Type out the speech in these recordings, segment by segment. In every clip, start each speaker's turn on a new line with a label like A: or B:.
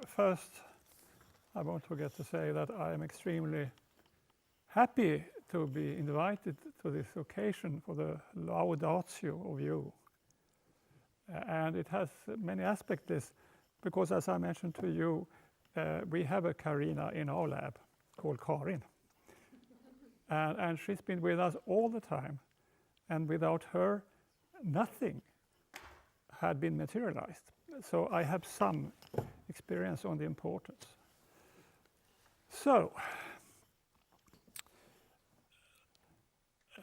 A: First, I won't forget to say that I am extremely happy to be invited to this occasion for the laudatio of you. And it has many aspects, because as I mentioned to you, we have a Karina in our lab called Karin. And she's been with us all the time. And without her, nothing had been materialized. So I have some experience on the importance. So,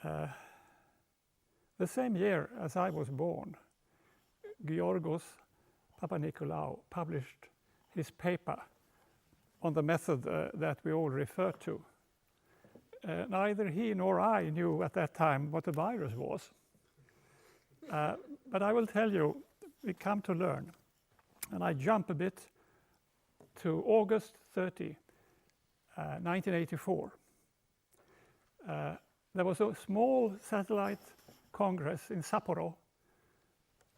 A: the same year as I was born, Georgos Papanikolaou published his paper on the method that we all refer to. Neither he nor I knew at that time what a virus was. But I will tell you, we come to learn. And I jump a bit to August 30, 1984. There was a small satellite congress in Sapporo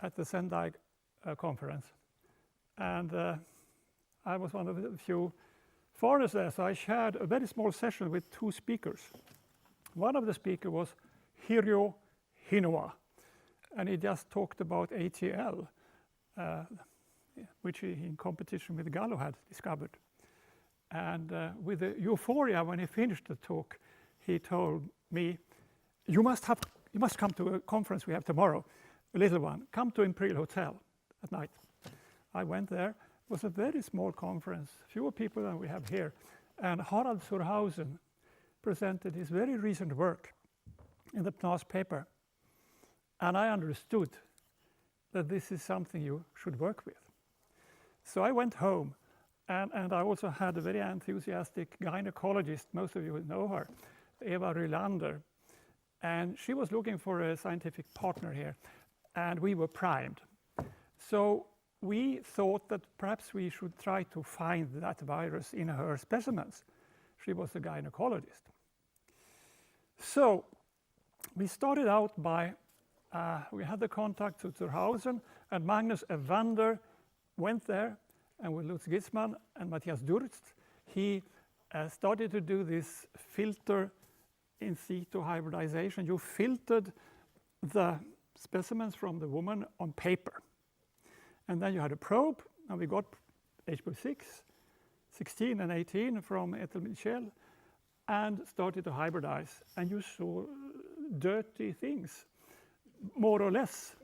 A: at the Sendai conference. And I was one of the few foreigners there, so I shared a very small session with two speakers. One of the speakers was Hiryo Hinoa, and he just talked about ATL, which he, in competition with Gallo, had discovered. And with the euphoria when he finished the talk, he told me, you must come to a conference we have tomorrow, a little one. Come to Imperial Hotel at night. I went there. It was a very small conference, fewer people than we have here. And Harald Surhausen presented his very recent work in the PNAS paper. And I understood that this is something you should work with. So I went home, and I also had a very enthusiastic gynecologist, most of you will know her, Eva Rylander. And she was looking for a scientific partner here, and we were primed. So we thought that perhaps we should try to find that virus in her specimens. She was a gynecologist. So we started out by, we had the contact to Surhausen, and Magnus Evander went there, and with Lutz Gisman and Matthias Durst, he started to do this filter in situ hybridization. You filtered the specimens from the woman on paper. And then you had a probe, and we got HB6, 16 and 18 from Ethel Michel, and started to hybridize. And you saw dirty things, more or less,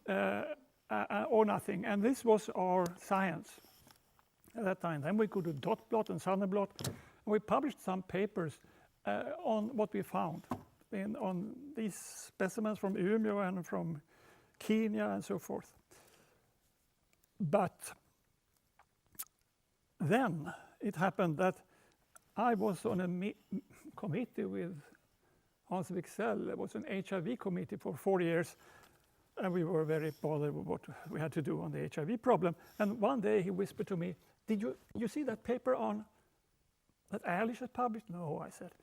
A: or nothing. And this was our science at that time. Then we could do dot plot and Southern blot. And we published some papers on what we found on these specimens from Umeå and from Kenya and so forth. But then it happened that I was on a committee with Hans Wicksell. It was an HIV committee for 4 years, and we were very bothered with what we had to do on the HIV problem. And one day he whispered to me, "Did you see that paper on that Ehrlich had published?" "No," I said.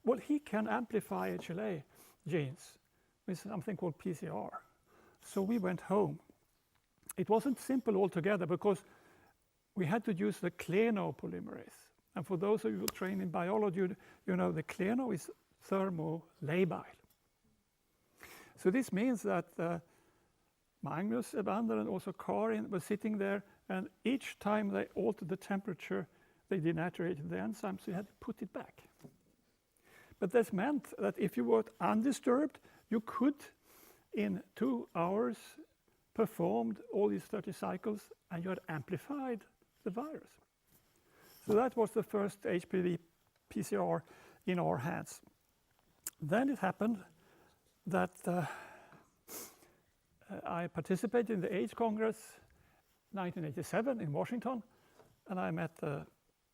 A: "Well, he can amplify HLA genes with something called PCR." So we went home. It wasn't simple altogether because we had to use the Kleno polymerase. And for those of you who train in biology, you know the Kleno is thermolabile. So this means that Magnus Evander and also Karin were sitting there, and each time they altered the temperature, they denaturated the enzyme, so you had to put it back. But this meant that if you were undisturbed, you could, in 2 hours, performed all these 30 cycles, and you had amplified the virus. So that was the first HPV PCR in our hands. Then it happened that I participated in the AIDS Congress 1987 in Washington, and I met the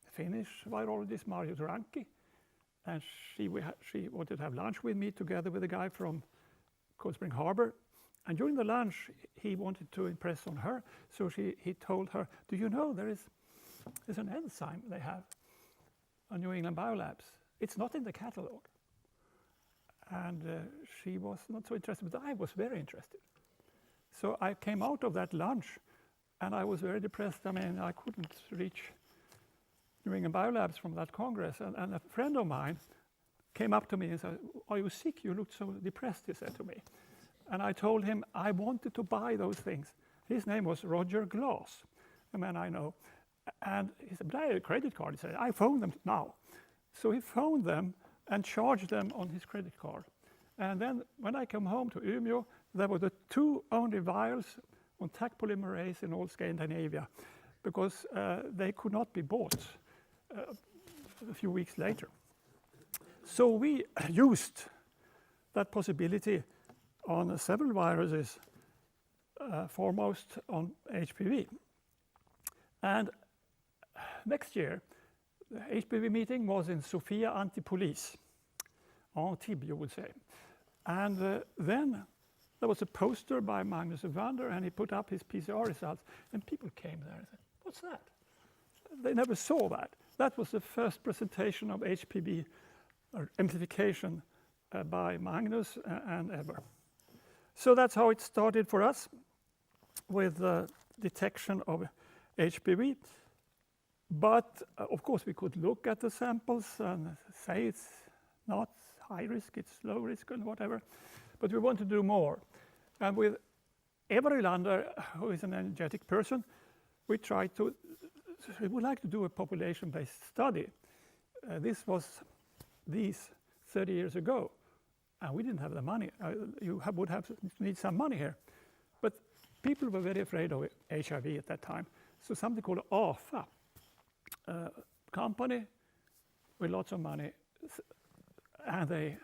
A: Finnish virologist Marjo Ranki, and she wanted to have lunch with me together with a guy from Cold Spring Harbor. And during the lunch, he wanted to impress on her, so he told her, "Do you know there's an enzyme they have on New England Biolabs? It's not in the catalog." And she was not so interested, but I was very interested. So I came out of that lunch And I was very depressed. I mean, I couldn't reach doing a biolabs from that Congress. And a friend of mine came up to me and said, "Are you sick? You look so depressed," he said to me. And I told him I wanted to buy those things. His name was Roger Glass, a man I know. And he said, "But I have a credit card." He said, "I phone them now." So he phoned them and charged them on his credit card. And then when I came home to Umeå, there were the two only vials on Taq polymerase in all Scandinavia, because they could not be bought a few weeks later. So we used that possibility on several viruses, foremost on HPV. And next year, the HPV meeting was in Sofia Antipolis, Antibes, you would say. And then there was a poster by Magnus Evander, and he put up his PCR results, and people came there and said, "What's that?" They never saw that. That was the first presentation of HPV amplification by Magnus and ever. So that's how it started for us with the detection of HPV. But of course, we could look at the samples and say it's not high risk, it's low risk, and whatever. But we want to do more. And with Eva Rylander, who is an energetic person, we would like to do a population-based study. This was 30 years ago, and we didn't have the money. You would have need some money here. But people were very afraid of HIV at that time. So something called AFA, a company with lots of money, and they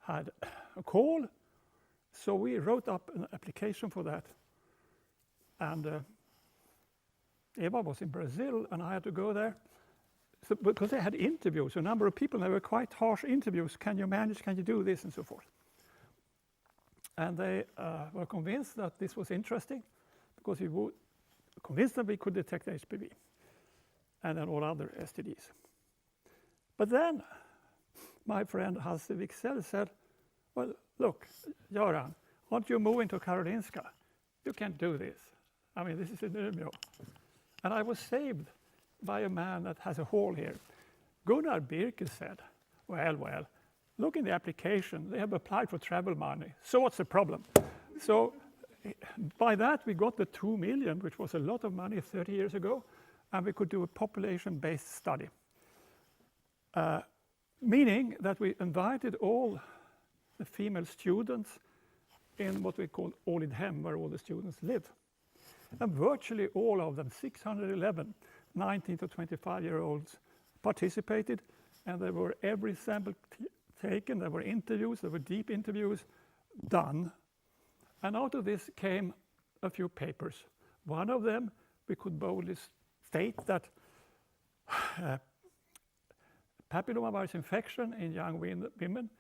A: had a call. So we wrote up an application for that. And Eva was in Brazil, and I had to go there. So, because they had interviews, a number of people, they were quite harsh interviews. Can you manage? Can you do this? And so forth. And they were convinced that this was interesting, because we would convince them we could detect HPV and then all other STDs. But then my friend Hasse Wicksell said, "Well, look, Göran, aren't you moving to Karolinska? You can't do this. I mean, this is in Umeå." And I was saved by a man that has a hall here. Gunnar Birke said, well, look in the application. They have applied for travel money. So what's the problem? So by that, we got the 2 million, which was a lot of money 30 years ago, and we could do a population-based study. Meaning that we invited all the female students in what we call Ålidhem, where all the students live. And virtually all of them, 611, 19 to 25-year-olds, participated, and there were every sample taken, there were interviews, there were deep interviews done. And out of this came a few papers. One of them, we could boldly state that papillomavirus infection in young women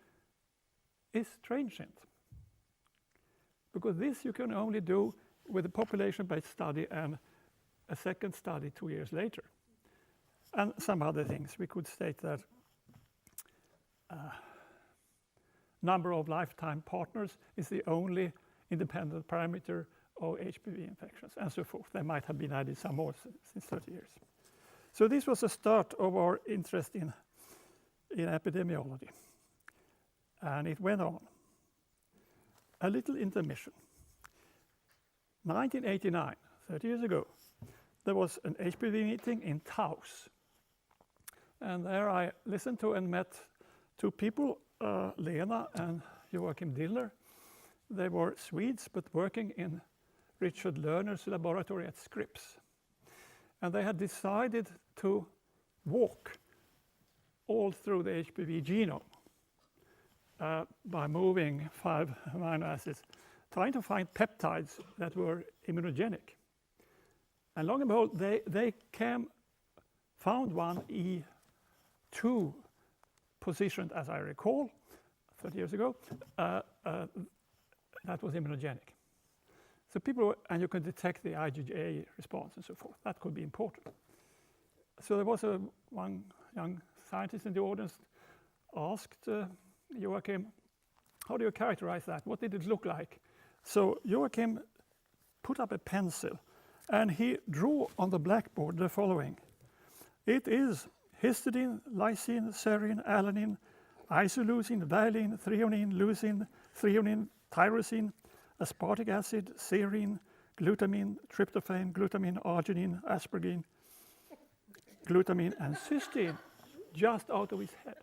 A: is transient. Because this you can only do with a population-based study and a second study 2 years later. And some other things. We could state that number of lifetime partners is the only independent parameter of HPV infections, and so forth. There might have been added some more since 30 years. So this was the start of our interest in epidemiology. And it went on. A little intermission. 1989, 30 years ago, there was an HPV meeting in Taos. And there I listened to and met two people, Lena and Joachim Dillner. They were Swedes, but working in Richard Lerner's laboratory at Scripps. And they had decided to walk all through the HPV genome by moving 5 amino acids, trying to find peptides that were immunogenic. And long and behold, they found one E2 positioned, as I recall, 30 years ago, that was immunogenic. So people, and you can detect the IgA response and so forth. That could be important. So there was one young scientist in the audience asked Joachim, how do you characterize that? What did it look like? So Joachim put up a pencil And he drew on the blackboard the following. It is histidine, lysine, serine, alanine, isoleucine, valine, threonine, leucine, threonine, tyrosine, aspartic acid, serine, glutamine, tryptophan, glutamine, arginine, asparagine, glutamine, and cysteine, just out of his head.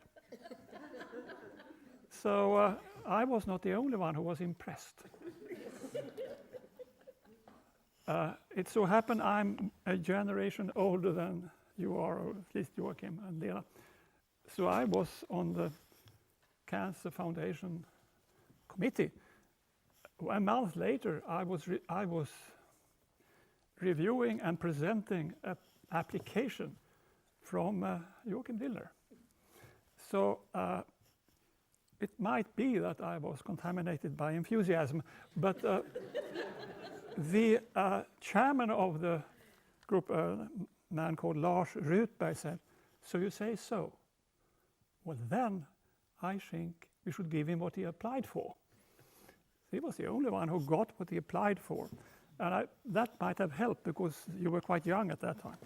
A: So I was not the only one who was impressed. It so happened I'm a generation older than you are, or at least Joachim and Lena. So I was on the Cancer Foundation committee. A month later, I was reviewing and presenting an application from Joachim Dillner. So it might be that I was contaminated by enthusiasm, but the chairman of the group, a man called Lars Rutberg, said, "So you say so? Well, then I think we should give him what he applied for." He was the only one who got what he applied for. And that might have helped because you were quite young at that time.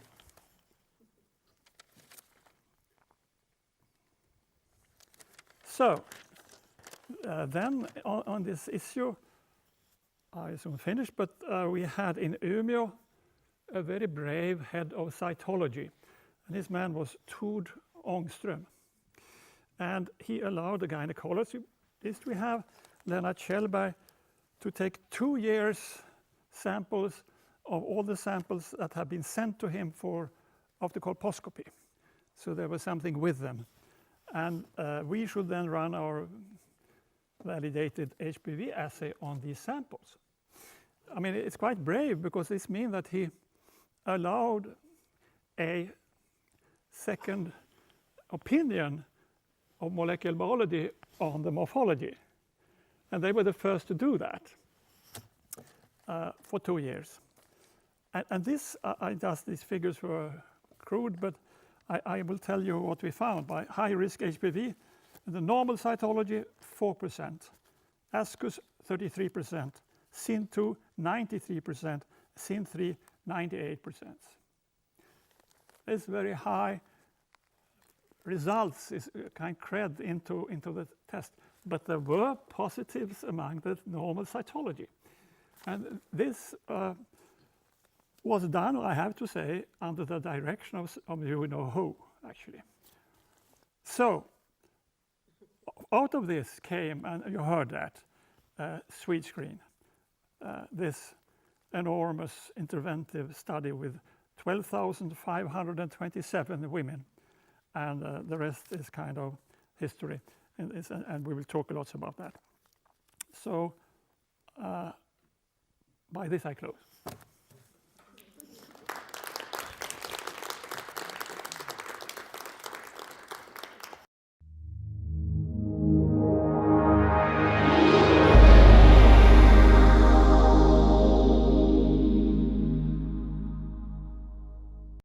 A: So then on this issue, I soon finished, but we had in Umeå a very brave head of cytology. And his man was Tord Ångström. And he allowed the gynecologist we have, Lennart Kjellberg, to take 2 years samples of all the samples that have been sent to him after colposcopy. So there was something with them. And we should then run our validated HPV assay on these samples. I mean, it's quite brave because this means that he allowed a second opinion of molecular biology on the morphology. And they were the first to do that for 2 years. And this, these figures were crude, but I will tell you what we found. By high-risk HPV, the normal cytology, 4%, ASCUS, 33%, SIN2, 93%, SIN3, 98%. This very high results is kind of cred into the test. But there were positives among the normal cytology. And this was done, I have to say, under the direction of you know who, actually. So, out of this came, and you heard that, Swede Screen, this enormous interventive study with 12,527 women, and the rest is kind of history, and we will talk a lot about that. So, by this I close.